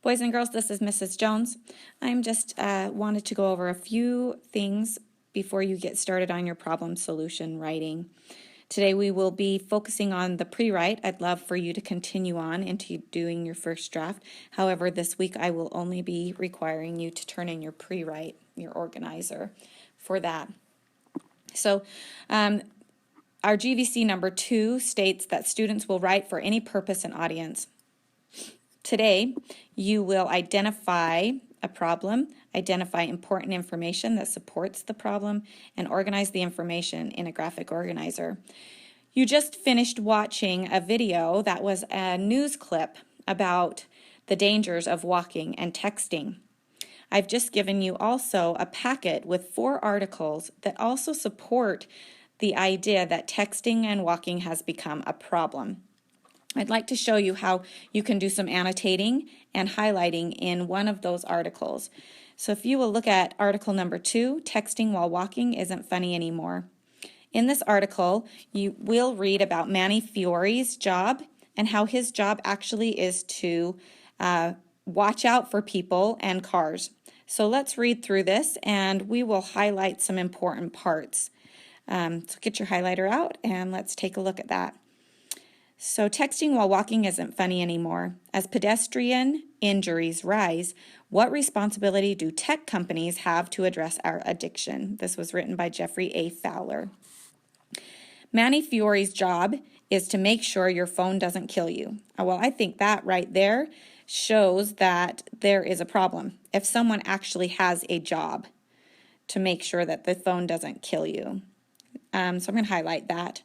Boys and girls, this is Mrs. Jones. I'm just wanted to go over a few things before you get started on your problem solution writing. Today we will be focusing on the pre-write. I'd love for you to continue on into doing your first draft. However, this week I will only be requiring you to turn in your pre-write, your organizer, for that. So our GVC number 2 states that students will write for any purpose and audience. Today, you will identify a problem, identify important information that supports the problem, and organize the information in a graphic organizer. You just finished watching a video that was a news clip about the dangers of walking and texting. I've just given you also a packet with 4 articles that also support the idea that texting and walking has become a problem. I'd like to show you how you can do some annotating and highlighting in one of those articles. So if you will look at article number 2, texting while walking isn't funny anymore. In this article, you will read about Manny Fiore's job and how his job actually is to watch out for people and cars. So let's read through this and we will highlight some important parts. So get your highlighter out and let's take a look at that. So texting while walking isn't funny anymore. As pedestrian injuries rise, what responsibility do tech companies have to address our addiction? This was written by Jeffrey A. Fowler. Manny Fiore's job is to make sure your phone doesn't kill you. Well, I think that right there shows that there is a problem. If someone actually has a job to make sure that the phone doesn't kill you. So I'm going to highlight that.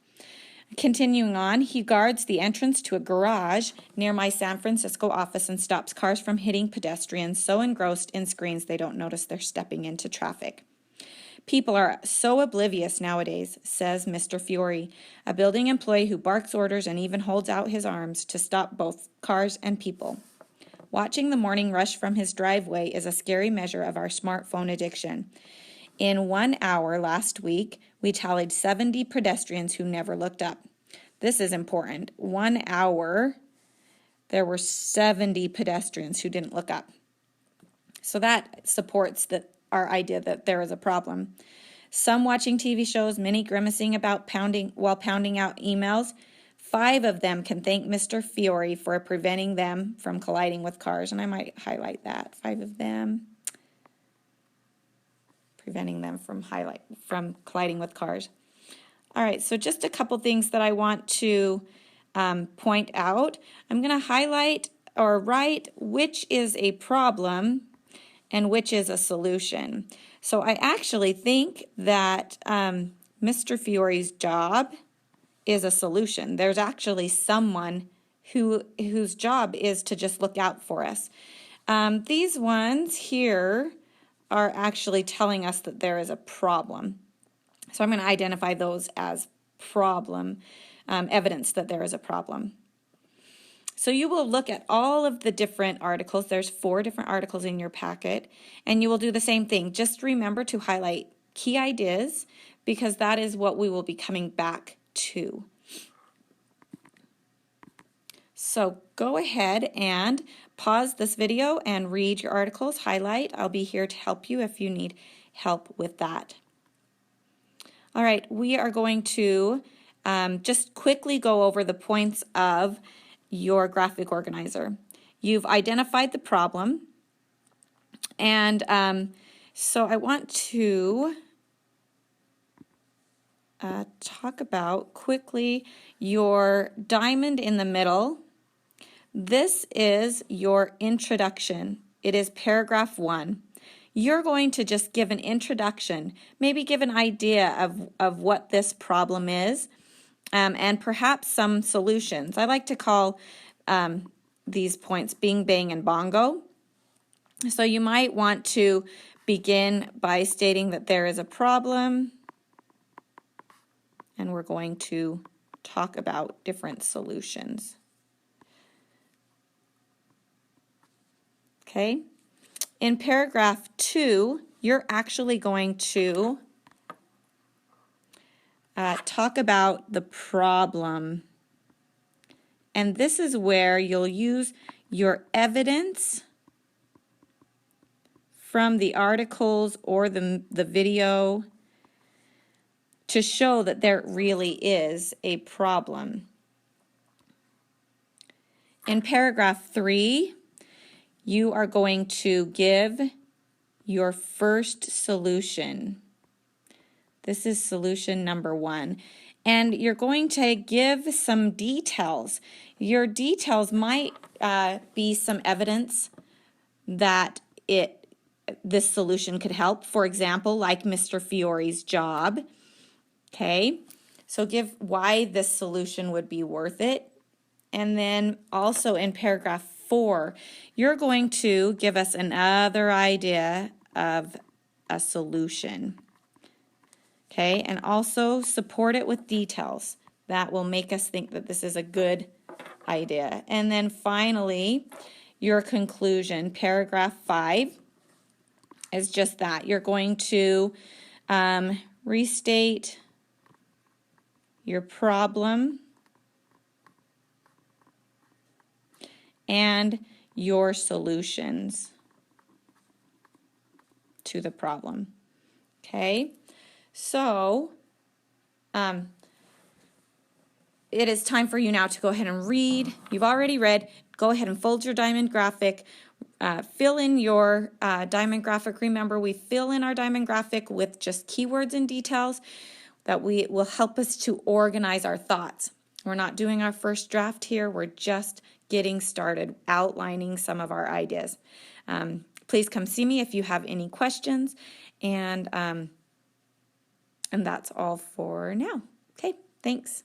Continuing on, he guards the entrance to a garage near my San Francisco office and stops cars from hitting pedestrians so engrossed in screens they don't notice they're stepping into traffic. People are so oblivious nowadays, says Mr. Fiore, a building employee who barks orders and even holds out his arms to stop both cars and people. Watching the morning rush from his driveway is a scary measure of our smartphone addiction. In 1 hour last week, we tallied 70 pedestrians who never looked up. This is important. 1 hour, there were 70 pedestrians who didn't look up. So that supports our idea that there is a problem. Some watching TV shows, many grimacing about while pounding out emails. 5 of them can thank Mr. Fiore for preventing them from colliding with cars. And I might highlight that. 5 of them preventing them from colliding with cars. All right, so just a couple things that I want to point out. I'm going to highlight or write which is a problem and which is a solution. So I actually think that Mr. Fiore's job is a solution. There's actually someone whose job is to just look out for us. These ones here are actually telling us that there is a problem. So I'm going to identify those as problem, evidence that there is a problem. So you will look at all of the different articles. There's 4 different articles in your packet, and you will do the same thing. Just remember to highlight key ideas because that is what we will be coming back to. So go ahead and pause this video and read your articles, highlight. I'll be here to help you if you need help with that. All right, we are going to just quickly go over the points of your graphic organizer. You've identified the problem, and so I want to talk about quickly your diamond in the middle. This is your introduction. It is paragraph 1. You're going to just give an introduction, maybe give an idea of what this problem is, and perhaps some solutions. I like to call these points bing, bang, and bongo. So you might want to begin by stating that there is a problem, and we're going to talk about different solutions. Okay, in paragraph 2, you're actually going to talk about the problem. And this is where you'll use your evidence from the articles or the video to show that there really is a problem. In paragraph 3, you are going to give your first solution. This is solution number 1. And you're going to give some details. Your details might be some evidence that this solution could help. For example, like Mr. Fiore's job. Okay, so give why this solution would be worth it. And then also in paragraph 4, you're going to give us another idea of a solution. Okay, and also support it with details. That will make us think that this is a good idea. And then finally, your conclusion, paragraph 5, is just that. You're going to restate your problem and your solutions to the problem. Okay, so it is time for you now to go ahead and read. You've already read. Go ahead and fold your diamond graphic. Fill in your diamond graphic. Remember, we fill in our diamond graphic with just keywords and details that will help us to organize our thoughts. We're not doing our first draft here. We're just getting started, outlining some of our ideas. Please come see me if you have any questions, and that's all for now. Okay, thanks.